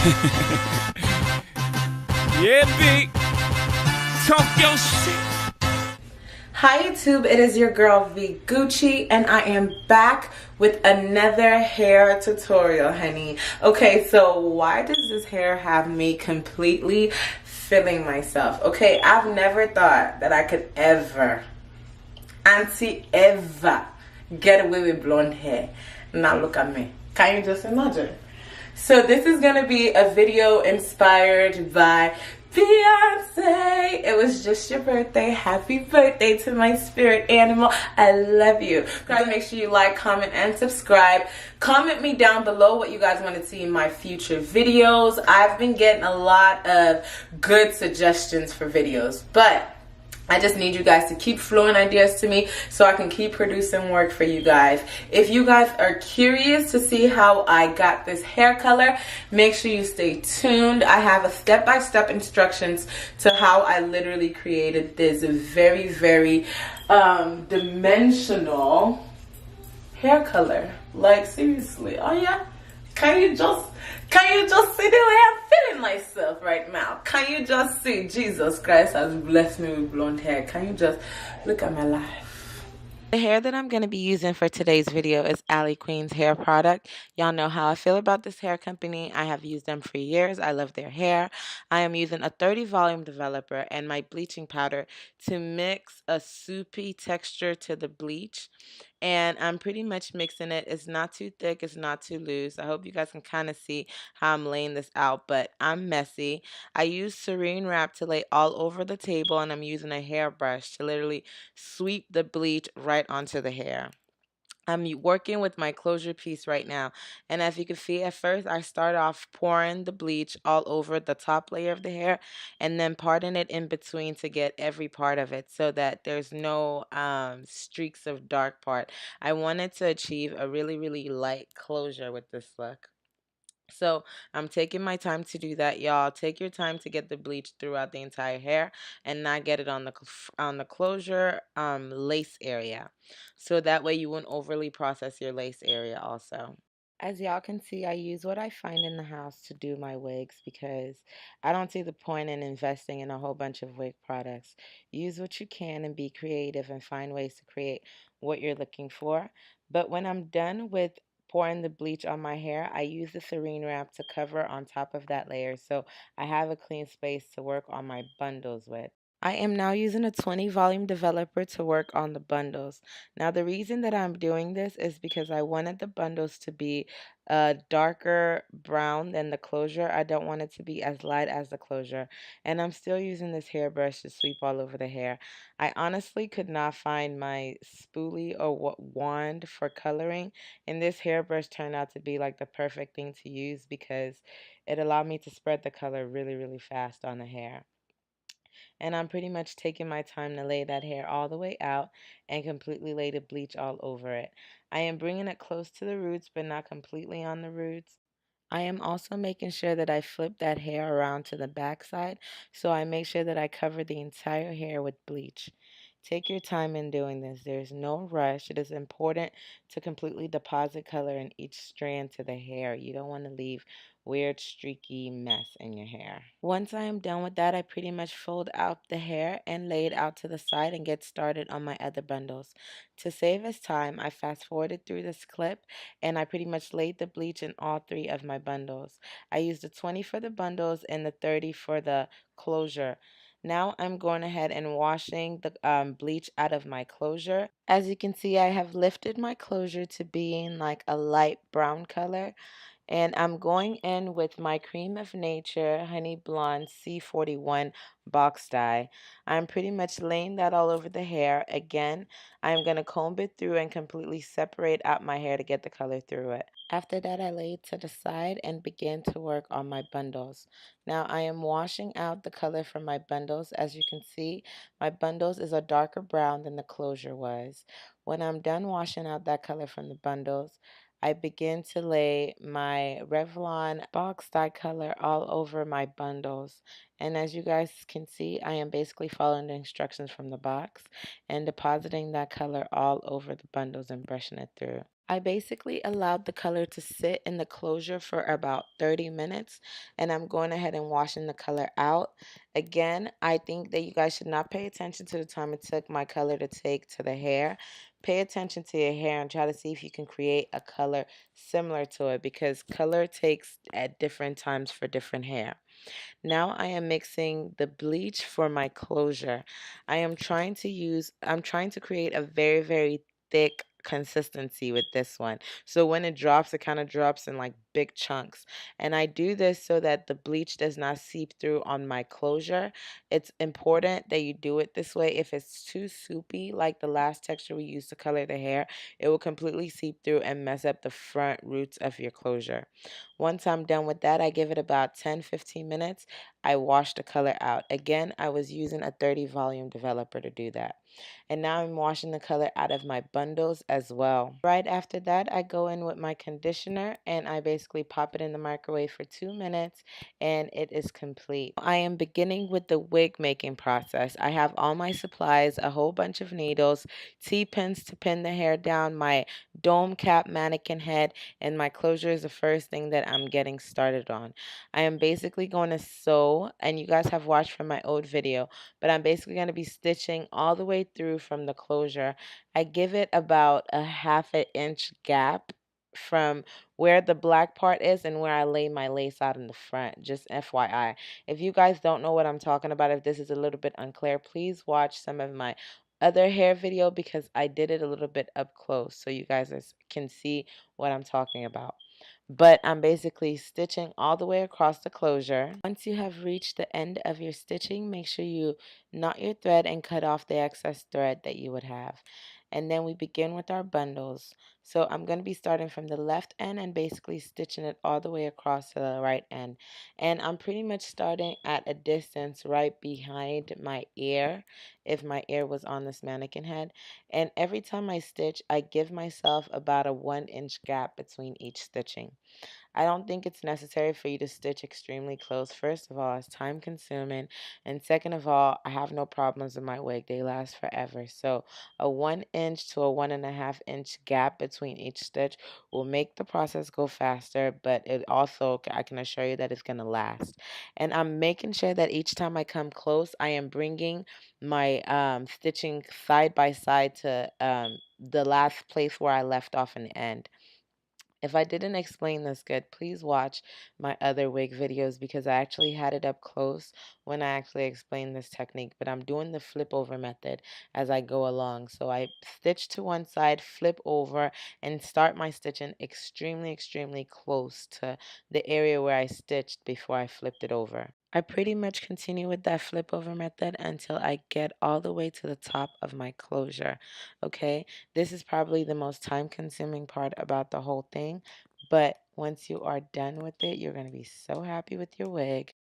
Yeah, B. Talk your shit. Hi YouTube, it is your girl Bw2 and I am back with another hair tutorial, honey. Okay, so why does this hair have me completely feeling myself? Okay, I've never thought that I could ever get away with blonde hair. Now look at me. Can you just imagine? So this is gonna be a video inspired by Beyonce. It was just your birthday. Happy birthday to my spirit animal. I love you. Guys, make sure you like, comment, and subscribe. Comment me down below what you guys want to see in my future videos. I've been getting a lot of good suggestions for videos, but I just need you guys to keep flowing ideas to me so I can keep producing work for you guys. If you guys are curious to see how I got this hair color, make sure you stay tuned. I have a step-by-step instructions to how I literally created this very, very dimensional hair color. Like, seriously. Oh yeah? Can you just see the way I'm feeling myself right now? Can you just see? Jesus Christ has blessed me with blonde hair. Can you just look at my life? The hair that I'm going to be using for today's video is AliQueen's hair product. Y'all know how I feel about this hair company. I have used them for years. I love their hair. I am using a 30 volume developer and my bleaching powder to mix a soupy texture to the bleach. And I'm pretty much mixing it. It's not too thick, it's not too loose. I hope you guys can kind of see how I'm laying this out, but I'm messy. I use saran wrap to lay all over the table, and I'm using a hairbrush to literally sweep the bleach right onto the hair. I'm working with my closure piece right now, and as you can see, at first I start off pouring the bleach all over the top layer of the hair and then parting it in between to get every part of it so that there's no streaks of dark part. I wanted to achieve a really, really light closure with this look. So I'm taking my time to do that, y'all. Take your time to get the bleach throughout the entire hair and not get it on the closure lace area. So that way you won't overly process your lace area also. As y'all can see, I use what I find in the house to do my wigs because I don't see the point in investing in a whole bunch of wig products. Use what you can and be creative and find ways to create what you're looking for. But when I'm done with pouring the bleach on my hair, I use the saran wrap to cover on top of that layer so I have a clean space to work on my bundles with. I am now using a 20 volume developer to work on the bundles. Now the reason that I'm doing this is because I wanted the bundles to be a darker brown than the closure. I don't want it to be as light as the closure. And I'm still using this hairbrush to sweep all over the hair. I honestly could not find my spoolie or wand for coloring, and this hairbrush turned out to be like the perfect thing to use because it allowed me to spread the color really, really fast on the hair. And I'm pretty much taking my time to lay that hair all the way out and completely lay the bleach all over it. I am bringing it close to the roots but not completely on the roots. I am also making sure that I flip that hair around to the back side, so I make sure that I cover the entire hair with bleach. Take your time in doing this. There is no rush. It is important to completely deposit color in each strand to the hair. You don't want to leave weird streaky mess in your hair. Once I am done with that, I pretty much fold out the hair and lay it out to the side and get started on my other bundles. To save us time, I fast forwarded through this clip and I pretty much laid the bleach in all three of my bundles. I used the 20 for the bundles and the 30 for the closure. Now I'm going ahead and washing the bleach out of my closure. As you can see, I have lifted my closure to being like a light brown color. And I'm going in with my Cream of Nature Honey Blonde C41 box dye. I'm pretty much laying that all over the hair. Again, I'm going to comb it through and completely separate out my hair to get the color through it. After that, I lay it to the side and begin to work on my bundles. Now, I am washing out the color from my bundles. As you can see, my bundles is a darker brown than the closure was. When I'm done washing out that color from the bundles, I begin to lay my Revlon box dye color all over my bundles. And as you guys can see, I am basically following the instructions from the box and depositing that color all over the bundles and brushing it through. I basically allowed the color to sit in the closure for about 30 minutes, and I'm going ahead and washing the color out. Again, I think that you guys should not pay attention to the time it took my color to take to the hair. Pay attention to your hair and try to see if you can create a color similar to it, because color takes at different times for different hair. Now I am mixing the bleach for my closure. I'm trying to create a very, very thick consistency with this one. So when it drops, it kind of drops in like big chunks. And I do this so that the bleach does not seep through on my closure. It's important that you do it this way. If it's too soupy, like the last texture we used to color the hair, it will completely seep through and mess up the front roots of your closure. Once I'm done with that, I give it about 10-15 minutes. I wash the color out. Again, I was using a 30 volume developer to do that. And now I'm washing the color out of my bundles as well. Right after that, I go in with my conditioner and I basically pop it in the microwave for 2 minutes and it is complete. I am beginning with the wig making process. I have all my supplies, a whole bunch of needles, T-pins to pin the hair down, my dome cap mannequin head, and my closure is the first thing that I'm getting started on. I am basically going to sew, and you guys have watched from my old video, but I'm basically going to be stitching all the way through from the closure. I give it about a half an inch gap from where the black part is and where I lay my lace out in the front, just FYI. If you guys don't know what I'm talking about, if this is a little bit unclear, please watch some of my other hair video because I did it a little bit up close so you guys can see what I'm talking about. But I'm basically stitching all the way across the closure. Once you have reached the end of your stitching, make sure you knot your thread and cut off the excess thread that you would have. And then we begin with our bundles. So I'm going to be starting from the left end and basically stitching it all the way across to the right end. And I'm pretty much starting at a distance right behind my ear, if my ear was on this mannequin head. And every time I stitch, I give myself about a 1 inch gap between each stitching. I don't think it's necessary for you to stitch extremely close. First of all, it's time consuming. And second of all, I have no problems with my wig. They last forever. So a 1 inch to a 1.5 inch gap between each stitch will make the process go faster, but it also, I can assure you that it's going to last. And I'm making sure that each time I come close, I am bringing my stitching side by side to the last place where I left off in the end. If I didn't explain this good, please watch my other wig videos because I actually had it up close when I actually explained this technique. But I'm doing the flip over method as I go along. So I stitch to one side, flip over, and start my stitching extremely, extremely close to the area where I stitched before I flipped it over. I pretty much continue with that flip over method until I get all the way to the top of my closure. Okay, this is probably the most time consuming part about the whole thing, but once you are done with it, you're going to be so happy with your wig.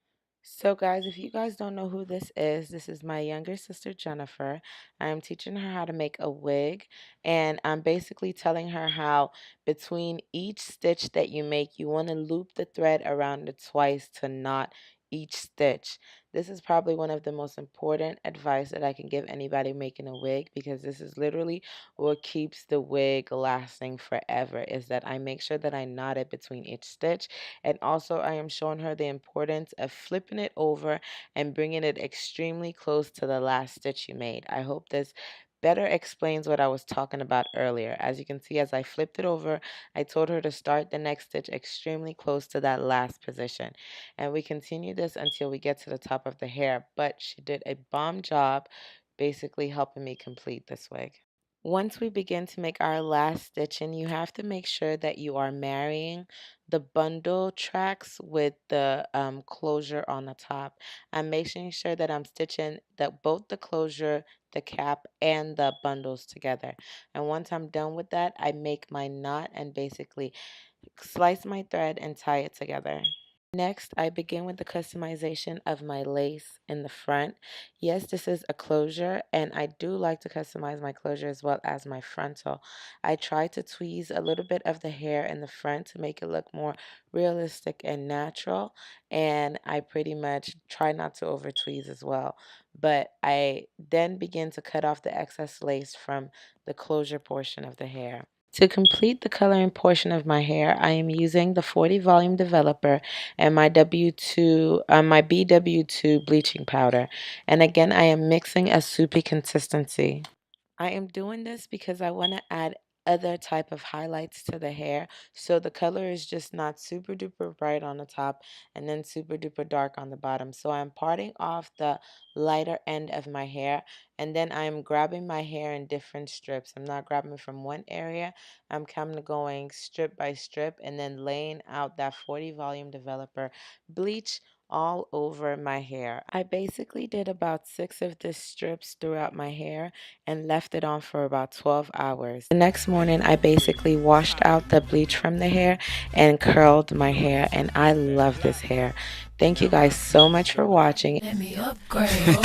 So, guys, if you guys don't know who this is my younger sister, Jennifer. I'm teaching her how to make a wig, and I'm basically telling her how between each stitch that you make, you want to loop the thread around it twice to knot each stitch. This is probably one of the most important advice that I can give anybody making a wig because this is literally what keeps the wig lasting forever is that I make sure that I knot it between each stitch, and also I am showing her the importance of flipping it over and bringing it extremely close to the last stitch you made. I hope this better explains what I was talking about earlier. As you can see, as I flipped it over, I told her to start the next stitch extremely close to that last position. And we continue this until we get to the top of the hair, but she did a bomb job basically helping me complete this wig. Once we begin to make our last stitching, you have to make sure that you are marrying the bundle tracks with the closure on the top. I'm making sure that I'm stitching both the closure, the cap, and the bundles together. And once I'm done with that, I make my knot and basically slice my thread and tie it together. Next, I begin with the customization of my lace in the front. Yes, this is a closure, and I do like to customize my closure as well as my frontal. I try to tweeze a little bit of the hair in the front to make it look more realistic and natural, and I pretty much try not to over tweeze as well. But I then begin to cut off the excess lace from the closure portion of the hair. To complete the coloring portion of my hair, I am using the 40 volume developer and my Bw2 bleaching powder. And again, I am mixing a soupy consistency. I am doing this because I want to add other type of highlights to the hair, so the color is just not super duper bright on the top and then super duper dark on the bottom. So I'm parting off the lighter end of my hair, and then I'm grabbing my hair in different strips. I'm not grabbing from one area. I'm kind of going strip by strip and then laying out that 40 volume developer bleach all over my hair. I basically did about 6 of the strips throughout my hair and left it on for about 12 hours. The next morning, I basically washed out the bleach from the hair and curled my hair, and I love this hair. Thank you guys so much for watching. Let me upgrade.